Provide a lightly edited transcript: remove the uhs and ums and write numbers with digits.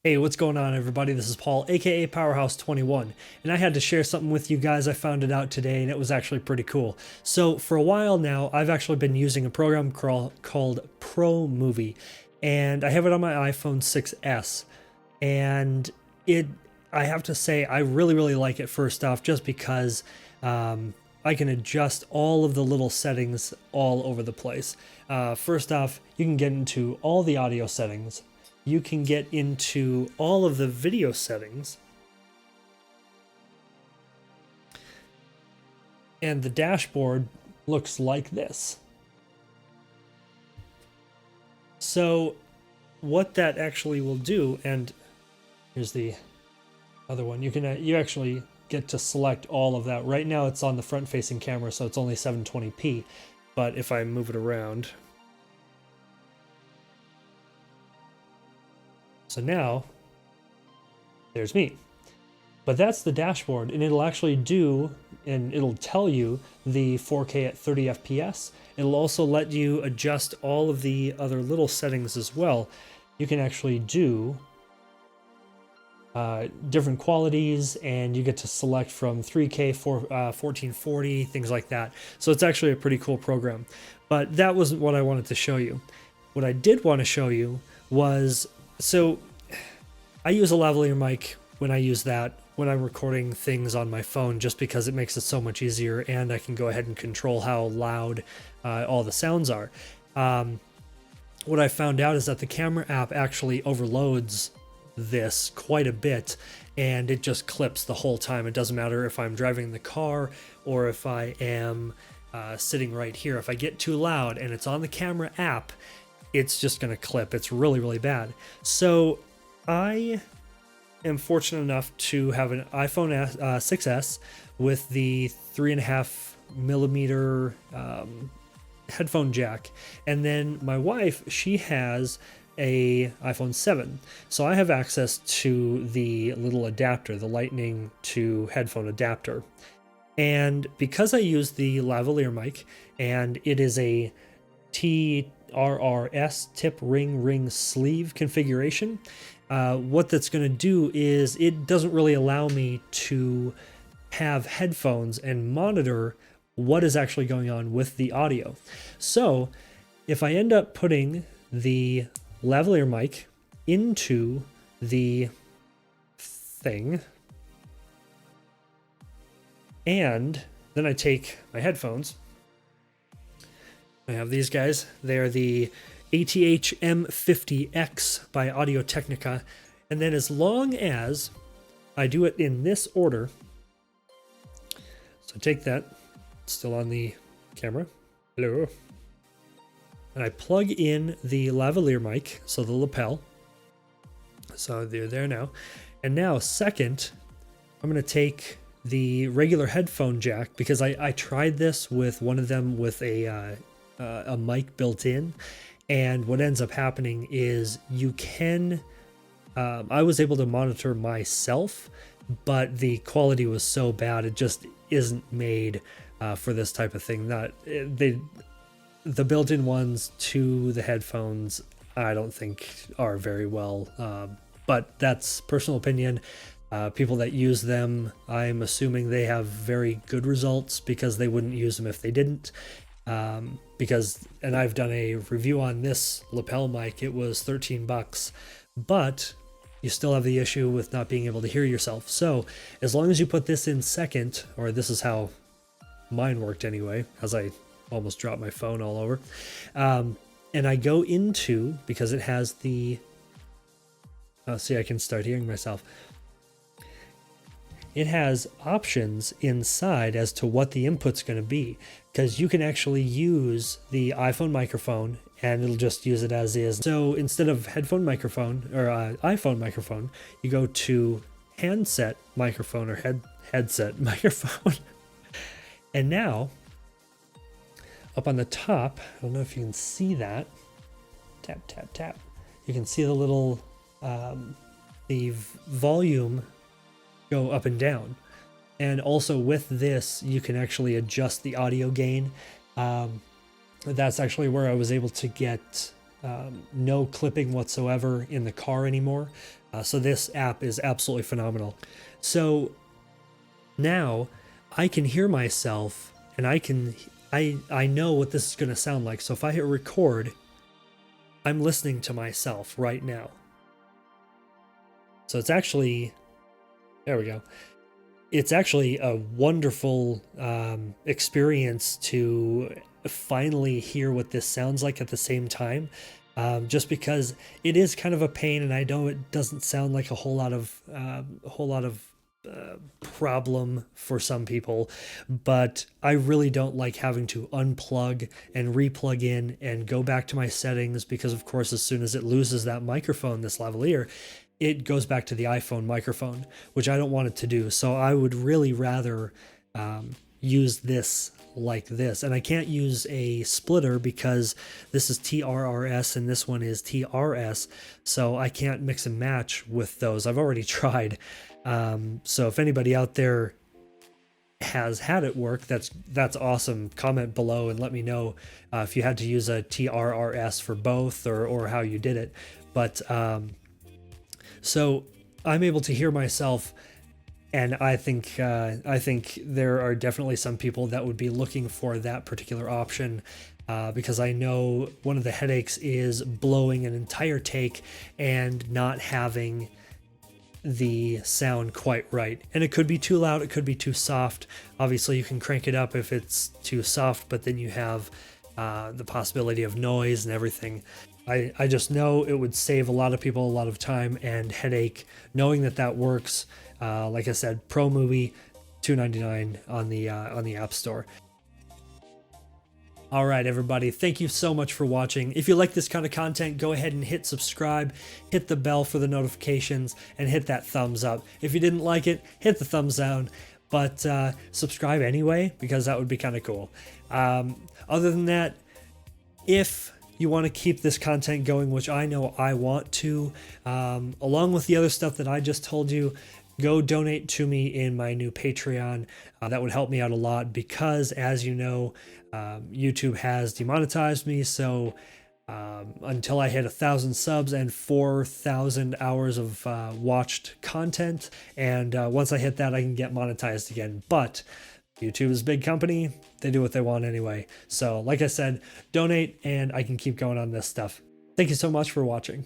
Hey, what's going on, everybody? This is Paul, aka Powerhouse21, and I had to share something with you guys. I found it out today, and it was actually pretty cool. So, for a while now, I've actually been using a program called ProMovie, and I have it on my iPhone 6S. And it, I have to say, I really like it. First off, just because I can adjust all of the little settings all over the place. First off, you can get into all the audio settings. You can get into all of the video settings, and the dashboard looks like this. So what that actually will do, and here's the other one, you actually get to select all of that. Right now it's on the front facing camera, so it's only 720p, but if I move it around, so now, there's me. But that's the dashboard, and it'll actually do, and it'll tell you the 4K at 30 FPS. It'll also let you adjust all of the other little settings as well. You can actually do different qualities, and you get to select from 3K, 1440, things like that. So it's actually a pretty cool program. But that wasn't what I wanted to show you. What I did want to show you was, so I use a lavalier mic when I use that when I'm recording things on my phone, just because it makes it so much easier, and I can go ahead and control how loud all the sounds are. What I found out is that the camera app actually overloads this quite a bit, and it just clips the whole time. It doesn't matter if I'm driving the car or if I am sitting right here. If I get too loud and it's on the camera app, it's just going to clip. It's really bad. So I am fortunate enough to have an iPhone 6S with the 3.5mm headphone jack, and then my wife, she has a iPhone 7, so I have access to the little adapter, the lightning to headphone adapter. And because I use the lavalier mic, and it is a TRRS tip ring sleeve configuration, what that's going to do is it doesn't really allow me to have headphones and monitor what is actually going on with the audio. So if I end up putting the lavalier mic into the thing, and then I take my headphones, I have these guys. They are the ATH M50X by Audio-Technica. And then as long as I do it in this order, so take that, it's still on the camera, hello, and I plug in the lavalier mic, so the lapel, so they're there now. And now second, I'm going to take the regular headphone jack, because I tried this with one of them with a mic built in, and what ends up happening is you can I was able to monitor myself, but the quality was so bad, it just isn't made for this type of thing. The built-in ones to the headphones, I don't think are very well, but that's personal opinion. People that use them, I'm assuming they have very good results, because they wouldn't use them if they didn't. And I've done a review on this lapel mic, it was $13, but you still have the issue with not being able to hear yourself. So as long as you put this in second, or this is how mine worked anyway, as I almost dropped my phone all over, and I go into, because it has the, see, I can start hearing myself. It has options inside as to what the input's going to be, because you can actually use the iPhone microphone and it'll just use it as is. So instead of headphone microphone or iPhone microphone, you go to handset microphone or headset microphone. And now up on the top, I don't know if you can see that, tap, you can see the little the volume go up and down. And also with this, you can actually adjust the audio gain. That's actually where I was able to get no clipping whatsoever in the car anymore. So this app is absolutely phenomenal. So now I can hear myself, and I know what this is going to sound like. So if I hit record, I'm listening to myself right now. So it's actually, there we go. It's actually a wonderful experience to finally hear what this sounds like at the same time. Just because it is kind of a pain, and I know it doesn't sound like a whole lot of problem for some people, but I really don't like having to unplug and replug in and go back to my settings, because of course as soon as it loses that microphone, this lavalier, it goes back to the iPhone microphone, which I don't want it to do. So I would really rather use this like this. And I can't use a splitter because this is TRRS and this one is TRS. So I can't mix and match with those. I've already tried. So if anybody out there has had it work, that's awesome. Comment below and let me know if you had to use a TRRS for both, or how you did it. But so I'm able to hear myself, and I think there are definitely some people that would be looking for that particular option, because I know one of the headaches is blowing an entire take and not having the sound quite right. And it could be too loud, it could be too soft. Obviously you can crank it up if it's too soft, but then you have the possibility of noise and everything. I just know it would save a lot of people a lot of time and headache knowing that works. Like I said, ProMovie, $2.99 on the App Store. All right, everybody, thank you so much for watching. If you like this kind of content, go ahead and hit subscribe, hit the bell for the notifications, and hit that thumbs up. If you didn't like it, hit the thumbs down, but subscribe anyway, because that would be kind of cool. Other than that, if you want to keep this content going, which I know I want to, along with the other stuff that I just told you, go donate to me in my new Patreon. That would help me out a lot, because as you know, YouTube has demonetized me. So until I hit 1,000 subs and 4,000 hours of watched content, and once I hit that, I can get monetized again. But YouTube is a big company. They do what they want anyway. So like I said, donate and I can keep going on this stuff. Thank you so much for watching.